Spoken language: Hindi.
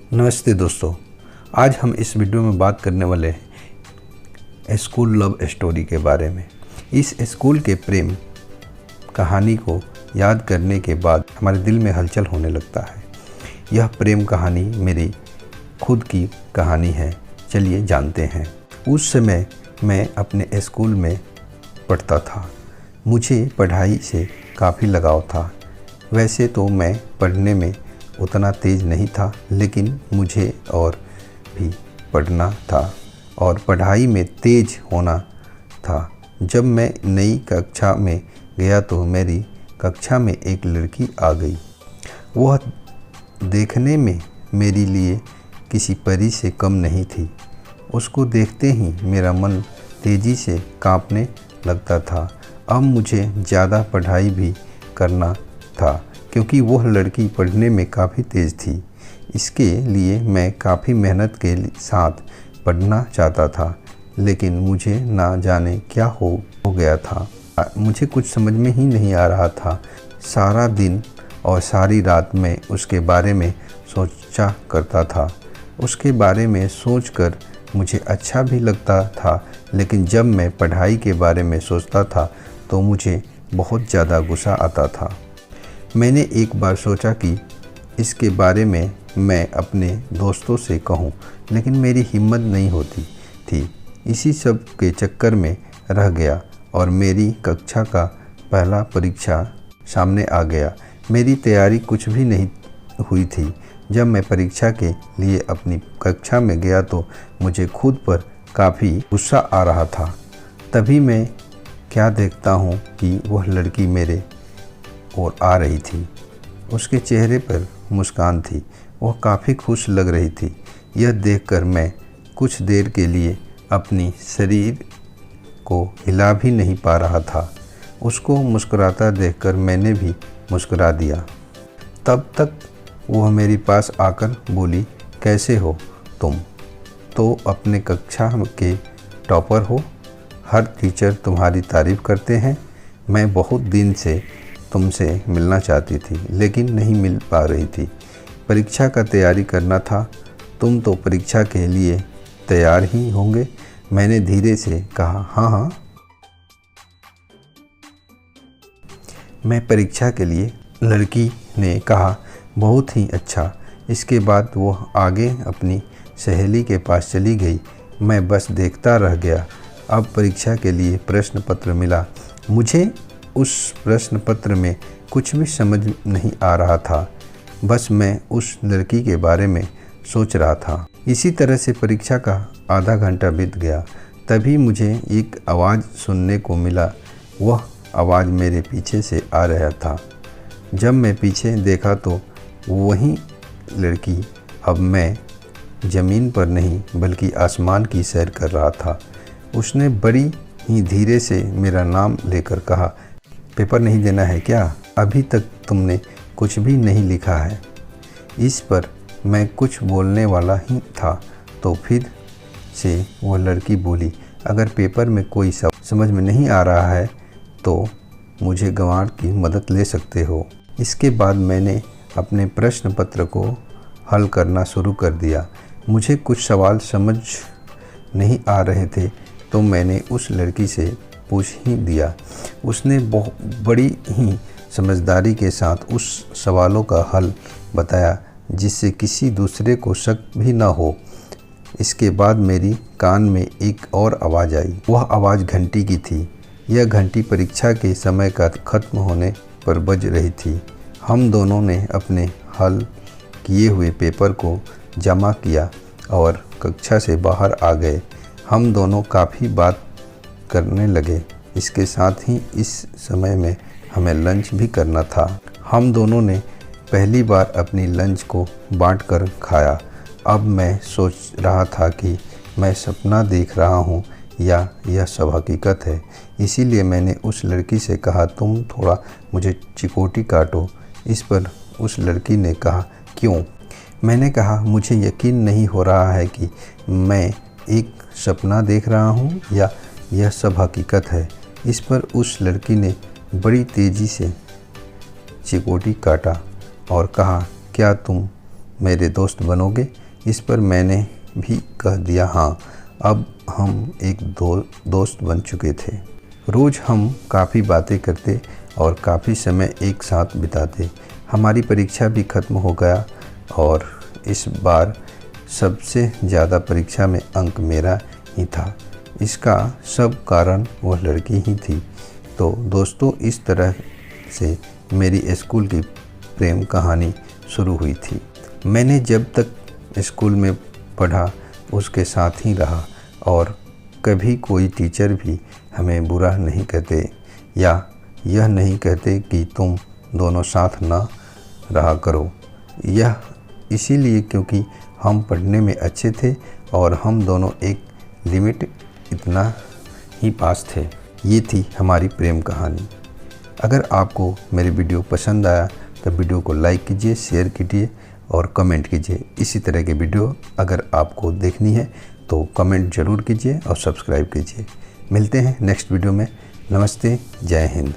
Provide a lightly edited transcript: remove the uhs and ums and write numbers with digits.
नमस्ते दोस्तों, आज हम इस वीडियो में बात करने वाले हैं स्कूल लव स्टोरी के बारे में। इस स्कूल के प्रेम कहानी को याद करने के बाद हमारे दिल में हलचल होने लगता है। यह प्रेम कहानी मेरी खुद की कहानी है। चलिए जानते हैं। उस समय मैं अपने स्कूल में पढ़ता था। मुझे पढ़ाई से काफ़ी लगाव था। वैसे तो मैं पढ़ने में उतना तेज़ नहीं था, लेकिन मुझे और भी पढ़ना था और पढ़ाई में तेज़ होना था। जब मैं नई कक्षा में गया तो मेरी कक्षा में एक लड़की आ गई। वह देखने में मेरे लिए किसी परी से कम नहीं थी। उसको देखते ही मेरा मन तेज़ी से कांपने लगता था। अब मुझे ज़्यादा पढ़ाई भी करना था, क्योंकि वह लड़की पढ़ने में काफ़ी तेज़ थी। इसके लिए मैं काफ़ी मेहनत के साथ पढ़ना चाहता था, लेकिन मुझे ना जाने क्या हो गया था। मुझे कुछ समझ में ही नहीं आ रहा था। सारा दिन और सारी रात मैं उसके बारे में सोचा करता था। उसके बारे में सोचकर मुझे अच्छा भी लगता था, लेकिन जब मैं पढ़ाई के बारे में सोचता था तो मुझे बहुत ज़्यादा गुस्सा आता था। मैंने एक बार सोचा कि इसके बारे में मैं अपने दोस्तों से कहूं, लेकिन मेरी हिम्मत नहीं होती थी। इसी सब के चक्कर में रह गया और मेरी कक्षा का पहला परीक्षा सामने आ गया। मेरी तैयारी कुछ भी नहीं हुई थी। जब मैं परीक्षा के लिए अपनी कक्षा में गया तो मुझे खुद पर काफ़ी गुस्सा आ रहा था। तभी मैं क्या देखता हूँ कि वह लड़की मेरे और आ रही थी। उसके चेहरे पर मुस्कान थी। वह काफ़ी खुश लग रही थी। यह देखकर मैं कुछ देर के लिए अपनी शरीर को हिला भी नहीं पा रहा था। उसको मुस्कुराता देखकर मैंने भी मुस्कुरा दिया। तब तक वह मेरे पास आकर बोली, कैसे हो तुम? तो अपने कक्षा के टॉपर हो। हर टीचर तुम्हारी तारीफ़ करते हैं। मैं बहुत दिन से तुमसे मिलना चाहती थी, लेकिन नहीं मिल पा रही थी। परीक्षा का तैयारी करना था। तुम तो परीक्षा के लिए तैयार ही होंगे। मैंने धीरे से कहा, हाँ हाँ, मैं परीक्षा के लिए। लड़की ने कहा, बहुत ही अच्छा। इसके बाद वो आगे अपनी सहेली के पास चली गई। मैं बस देखता रह गया। अब परीक्षा के लिए प्रश्न पत्र मिला। मुझे उस प्रश्न पत्र में कुछ भी समझ नहीं आ रहा था। बस मैं उस लड़की के बारे में सोच रहा था। इसी तरह से परीक्षा का आधा घंटा बीत गया। तभी मुझे एक आवाज़ सुनने को मिला। वह आवाज़ मेरे पीछे से आ रहा था। जब मैं पीछे देखा तो वही लड़की, अब मैं ज़मीन पर नहीं बल्कि आसमान की सैर कर रहा था। उसने बड़ी ही धीरे से मेरा नाम लेकर कहा, पेपर नहीं देना है क्या? अभी तक तुमने कुछ भी नहीं लिखा है। इस पर मैं कुछ बोलने वाला ही था तो फिर से वह लड़की बोली, अगर पेपर में कोई समझ में नहीं आ रहा है तो मुझे गंवार की मदद ले सकते हो। इसके बाद मैंने अपने प्रश्न पत्र को हल करना शुरू कर दिया। मुझे कुछ सवाल समझ नहीं आ रहे थे तो मैंने उस लड़की से पूछ ही दिया। उसने बहुत बड़ी ही समझदारी के साथ उस सवालों का हल बताया, जिससे किसी दूसरे को शक भी न हो। इसके बाद मेरी कान में एक और आवाज़ आई। वह आवाज़ घंटी की थी। यह घंटी परीक्षा के समय का ख़त्म होने पर बज रही थी। हम दोनों ने अपने हल किए हुए पेपर को जमा किया और कक्षा से बाहर आ गए। हम दोनों काफ़ी बात करने लगे। इसके साथ ही इस समय में हमें लंच भी करना था। हम दोनों ने पहली बार अपनी लंच को बांटकर खाया। अब मैं सोच रहा था कि मैं सपना देख रहा हूँ या यह सब हकीकत है। इसीलिए मैंने उस लड़की से कहा, तुम थोड़ा मुझे चिकोटी काटो। इस पर उस लड़की ने कहा, क्यों? मैंने कहा, मुझे यकीन नहीं हो रहा है कि मैं एक सपना देख रहा हूँ या यह सब हकीकत है। इस पर उस लड़की ने बड़ी तेज़ी से चिकोटी काटा और कहा, क्या तुम मेरे दोस्त बनोगे? इस पर मैंने भी कह दिया हाँ। अब हम एक दोस्त बन चुके थे। रोज़ हम काफ़ी बातें करते और काफ़ी समय एक साथ बिताते। हमारी परीक्षा भी ख़त्म हो गया और इस बार सबसे ज़्यादा परीक्षा में अंक मेरा ही था। इसका सब कारण वह लड़की ही थी। तो दोस्तों, इस तरह से मेरी स्कूल की प्रेम कहानी शुरू हुई थी। मैंने जब तक स्कूल में पढ़ा उसके साथ ही रहा और कभी कोई टीचर भी हमें बुरा नहीं कहते या यह नहीं कहते कि तुम दोनों साथ ना रहा करो। यह इसीलिए क्योंकि हम पढ़ने में अच्छे थे और हम दोनों एक लिमिट इतना ही पास थे। ये थी हमारी प्रेम कहानी। अगर आपको मेरी वीडियो पसंद आया तो वीडियो को लाइक कीजिए, शेयर कीजिए और कमेंट कीजिए। इसी तरह के वीडियो अगर आपको देखनी है तो कमेंट ज़रूर कीजिए और सब्सक्राइब कीजिए। मिलते हैं नेक्स्ट वीडियो में। नमस्ते, जय हिंद।